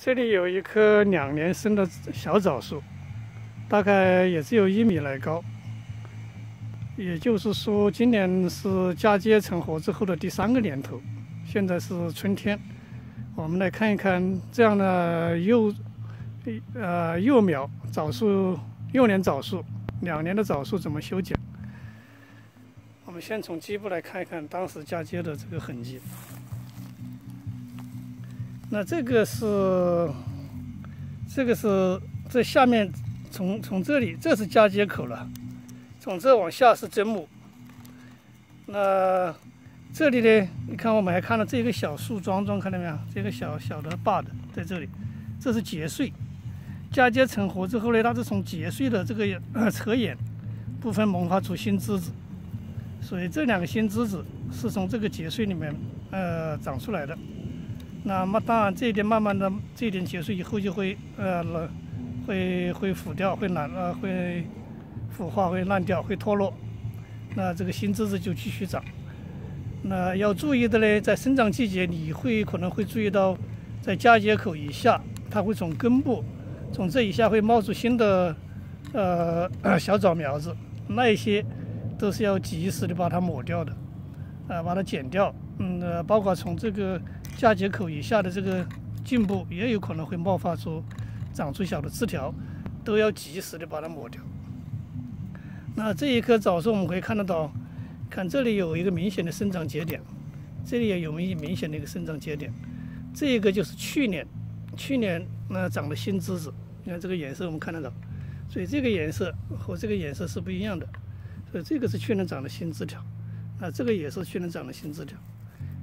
这里有一棵2年生的小枣树，大概也只有1米来高。也就是说，今年是嫁接成活之后的第3个年头，现在是春天。我们来看一看这样的幼苗枣树、幼年枣树、2年的枣树怎么修剪。我们先从基部来看一看当时嫁接的这个痕迹。那这个是这下面从这里，这是嫁接口了，从这往下是砧木。那这里呢，你看我们还看到这个小树桩，看到没有？这个小小的把的在这里，这是节穗。嫁接成活之后呢，它是从节穗的这个侧眼部分萌发出新枝子，所以这2个新枝子是从这个节穗里面长出来的。那么当然，这一点慢慢的，这一点结束以后就会会腐掉，会腐化，会烂掉，会脱落。那这个新枝子就继续长。那要注意的呢，在生长季节，你可能会注意到，在嫁接口以下，它会从根部，从这以下会冒出新的小枣苗子，那一些都是要及时的把它抹掉的，把它剪掉。包括从这个嫁接口以下的这个茎部也有可能会长出小的枝条，都要及时的把它抹掉。那这一棵枣树我们可以看得到，看这里有一个明显的生长节点，这里也有明显的一个生长节点。这一个就是去年长的新枝子，你看这个颜色我们看得到，所以这个颜色和这个颜色是不一样的，所以这个是去年长的新枝条，那这个也是去年长的新枝条。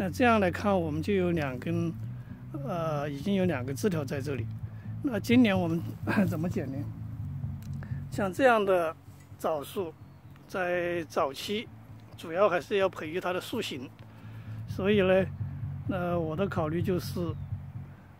那这样来看，我们就有2根，已经有2个枝条在这里。那今年我们怎么剪呢？像这样的枣树，在早期主要还是要培育它的树形，所以呢，我的考虑就是，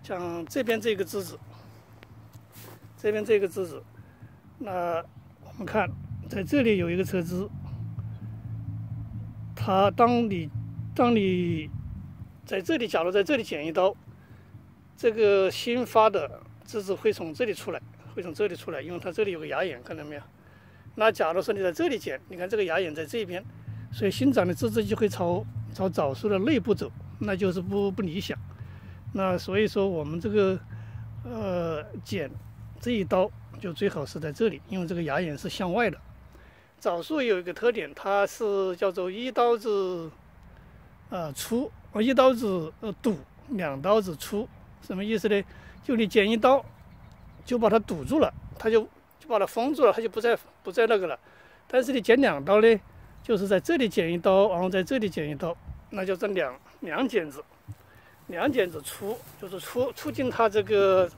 像这边这个枝子，那我们看在这里有一个侧枝，它当你在这里，假如在这里剪一刀，这个新发的枝子会从这里出来，因为它这里有个芽眼，看到没有？那假如说你在这里剪，你看这个芽眼在这边，所以新长的枝子就会朝枣树的内部走，那就是不理想。那所以说我们这个剪这一刀就最好是在这里，因为这个芽眼是向外的。枣树有一个特点，它是叫做1刀子粗，1刀子堵，2刀子粗，什么意思呢？就你剪1刀，就把它堵住了，它就把它封住了，它就不再那个了。但是你剪2刀呢，就是在这里剪1刀，然后在这里剪1刀，那就这两剪子粗，就是促进它这个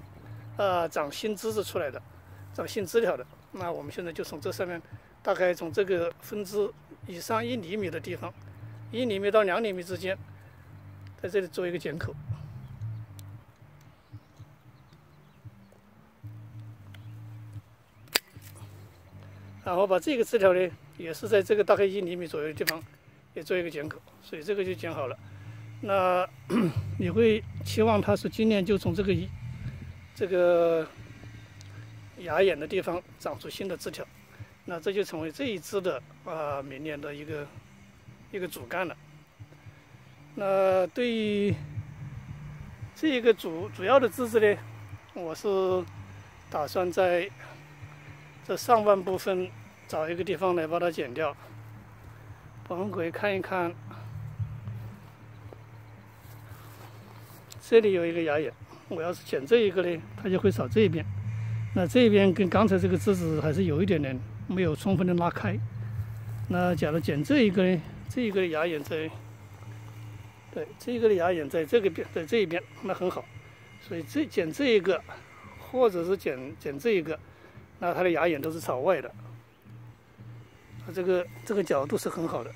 长新枝子出来的，长新枝条的。那我们现在就从这上面，大概从这个分枝以上1厘米的地方，1厘米到2厘米之间，在这里做一个剪口。然后把这个枝条呢，也是在这个大概1厘米左右的地方，也做一个剪口，所以这个就剪好了。那你会期望它是今年就从这个芽眼的地方长出新的枝条，那这就成为这一枝的明年的一个主干了。那对于这一个主要的枝子呢，我是打算在这上半部分找一个地方来把它剪掉。我们可以看一看，这里有一个芽眼，我要是剪这一个呢，它就会扫这一边。那这一边跟刚才这个枝子还是有一点点没有充分的拉开。那假如剪这一个呢，这一个的芽眼在，对，这一个的芽眼在这一边，那很好。所以剪这一个，或者是剪这一个，那它的芽眼都是朝外的。这个角度是很好的。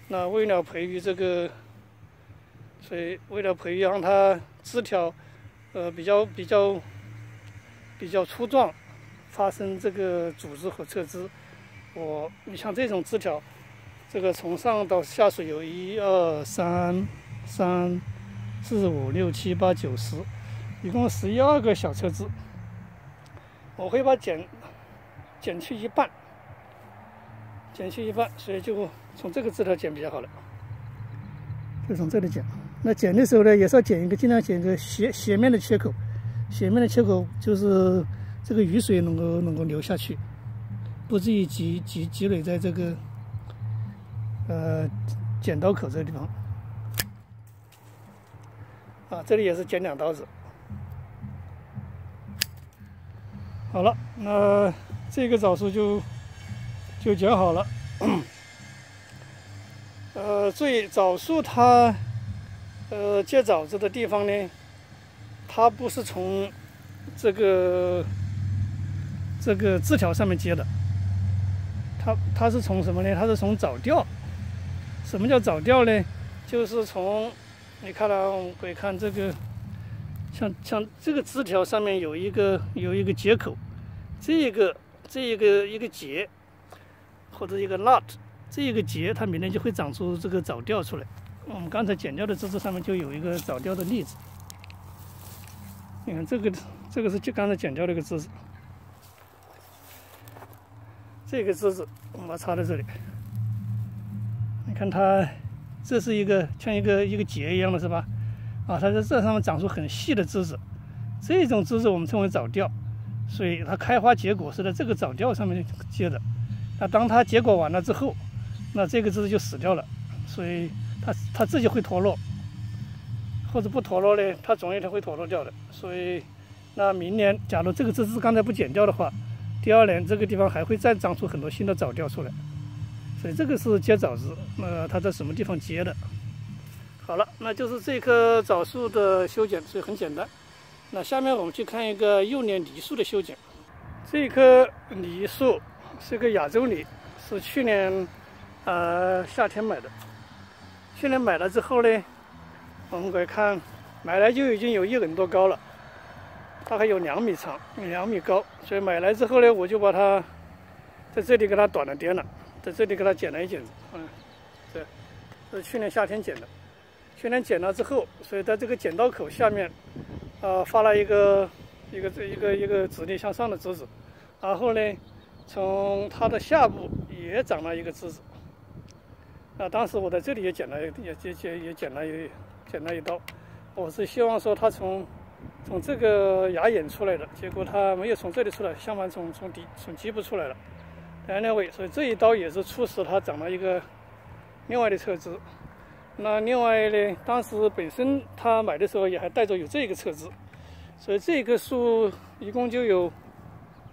那为了培育这个，所以为了培育让它枝条比较粗壮，发生这个主枝和侧枝，你像这种枝条，这个从上到下水有1、2、3、4、5、6、7、8、9、10，一共11、2个小车枝，我会把剪去一半，所以就从这个枝条剪比较好了，就从这里剪。那剪的时候呢，也是要剪一个，尽量剪一个斜面的切口，斜面的切口就是这个雨水能够流下去，不至于积累在这个剪刀口这个地方。啊，这里也是剪2刀子。好了，那这个枣树就剪好了。注意枣树它结枣子的地方呢，它不是从这个枝条上面结的，它是从什么呢？它是从枣吊。什么叫枣吊呢？就是从你看到我们可以看这个，像这个枝条上面有一个接口，这一个节或者一个 nut， 这一个节它明天就会长出这个枣吊出来。我们刚才剪掉的枝子上面就有一个枣吊的例子。你看这个是刚才剪掉的一个枝子，这个枝子我们把它插在这里。你看它，这是像一个节一样的是吧？啊，它在这上面长出很细的枝子，这种枝子我们称为枣吊，所以它开花结果是在这个枣吊上面结的。那当它结果完了之后，那这个枝子就死掉了，所以它自己会脱落，或者不脱落呢，它总有一天会脱落掉的。所以，那明年假如这个枝子刚才不剪掉的话，第2年这个地方还会再长出很多新的枣吊出来。所以这个是结枣子，它在什么地方结的？好了，那就是这棵枣树的修剪，所以很简单。那下面我们去看一个幼年梨树的修剪。这棵梨树是个亚洲梨，是去年夏天买的。去年买了之后呢，我们可以看，买来就已经有1人多高了，大概有2米长，2米高。所以买来之后呢，我就把它在这里给它短了颠了。在这里给它剪了一剪子，这是去年夏天剪的。去年剪了之后，所以在这个剪刀口下面，发了一个直立向上的枝子，然后呢，从它的下部也长了一个枝子。当时我在这里也剪了一刀，我是希望说它从这个芽眼出来的，结果它没有从这里出来，相反从基部出来了。Anyway， 所以这一刀也是促使它长了一个另外的侧枝。那另外呢，当时本身他买的时候也还带着有这个侧枝，所以这棵树一共就有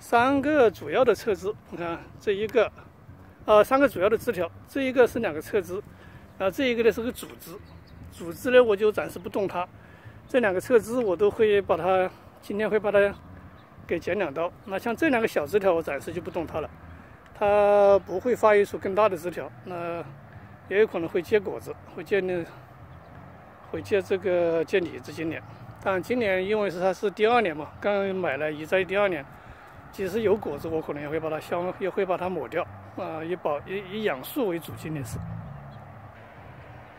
3个主要的侧枝。你看这一个，3个主要的枝条，这一个是2个侧枝，这一个呢是个主枝。主枝呢我就暂时不动它，这2个侧枝我都会今天会把它给剪2刀。那像这2个小枝条我暂时就不动它了。它不会发育出更大的枝条，那也有可能会结果子，会结梨子。今年，但今年因为它是第2年嘛，刚买来移栽第2年，即使有果子，我可能也会把它抹掉，以养树为主。今年是。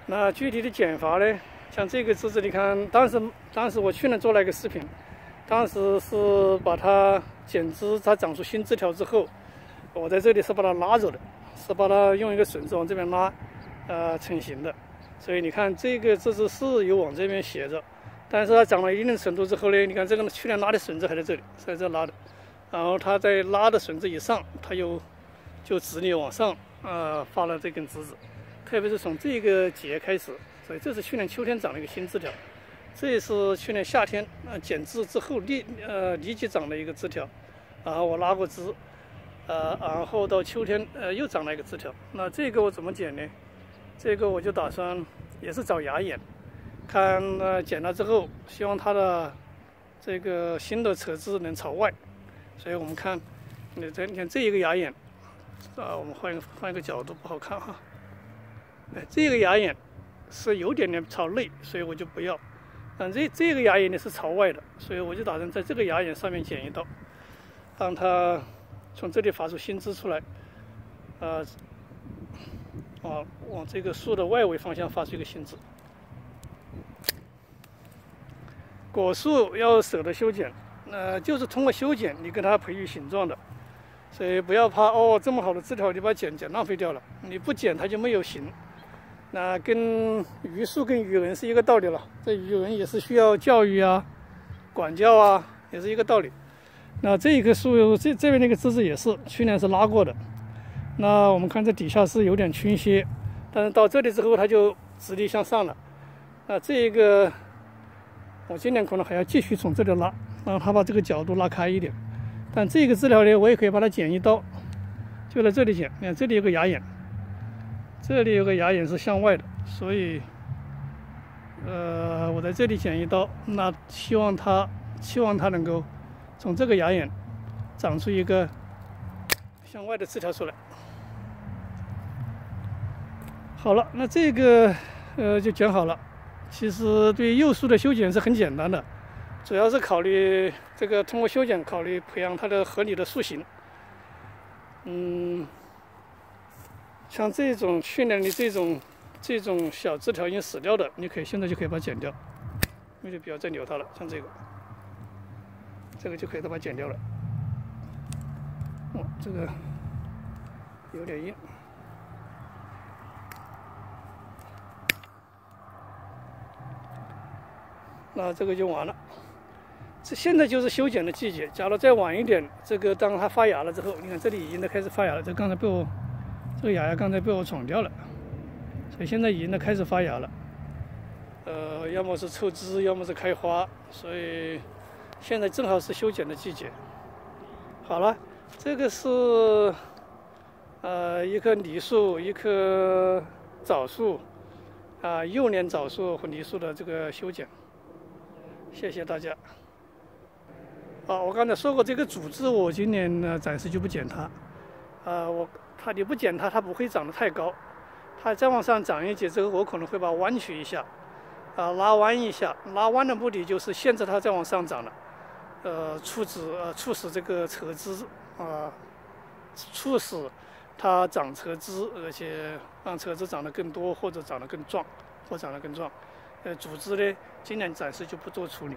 那具体的剪法呢？像这个枝子，你看，当时我去年做了一个视频，当时是把它剪枝，它长出新枝条之后。我在这里是把它拉着的，是把它用一个绳子往这边拉，成型的。所以你看这个枝子是有往这边斜着，但是它长了一定程度之后呢，你看这个去年拉的绳子还在这里，是在这拉的。然后它在拉的绳子以上，它就直立往上，发了这根枝子。特别是从这个节开始，所以这是去年秋天长了一个新枝条，这也是去年夏天剪枝之后立即长的一个枝条，然后我拉过枝。然后到秋天，又长了一个枝条。那这个我怎么剪呢？这个我就打算也是找芽眼，看剪了之后，希望它的这个新的侧枝能朝外。所以我们看，你看这一个芽眼，我们换一个角度，不好看哈。这个芽眼是有点朝内，所以我就不要。这个芽眼呢是朝外的，所以我就打算在这个芽眼上面剪一刀，让它。从这里发出新枝出来，往这个树的外围方向发出一个新枝。果树要舍得修剪，就是通过修剪你给它培育形状的，所以不要怕哦，这么好的枝条你把它剪浪费掉了，你不剪它就没有形。那跟榆树跟榆人是一个道理了，这榆人也是需要教育啊、管教啊，也是一个道理。那这一棵树这边那个枝子也是去年是拉过的，那我们看这底下是有点倾斜，但是到这里之后它就直立向上了。那这一个我今年可能还要继续从这里拉，让它把这个角度拉开一点。但这个枝条呢，我也可以把它剪一刀，就在这里剪。你看这里有个芽眼，这里有个芽眼是向外的，所以我在这里剪一刀，那希望它能够从这个芽眼长出一个向外的枝条出来。好了，那这个就剪好了。其实对幼树的修剪是很简单的，主要是考虑这个通过修剪考虑培养它的合理的树形。像这种去年的这种小枝条已经死掉的，你现在就可以把它剪掉，那就不要再留它了。像这个就可以把它剪掉了。这个有点硬。那这个就完了。现在就是修剪的季节。假如再晚一点，这个当它发芽了之后，你看这里已经开始发芽了。这刚才这个芽刚才被我闯掉了，所以现在已经开始发芽了。要么是抽枝，要么是开花，所以现在正好是修剪的季节。好了，这个是一棵梨树，一棵枣树，幼年枣树和梨树的这个修剪。谢谢大家。我刚才说过，这个主枝我今年呢暂时就不剪它。你不剪它，它不会长得太高。它再往上长一截之后，我可能会把它弯曲一下，拉弯一下。拉弯的目的就是限制它再往上长了，促使这个侧枝促使它长侧枝，而且让侧枝长得更多，或者长得更壮，主枝呢，今年暂时就不做处理。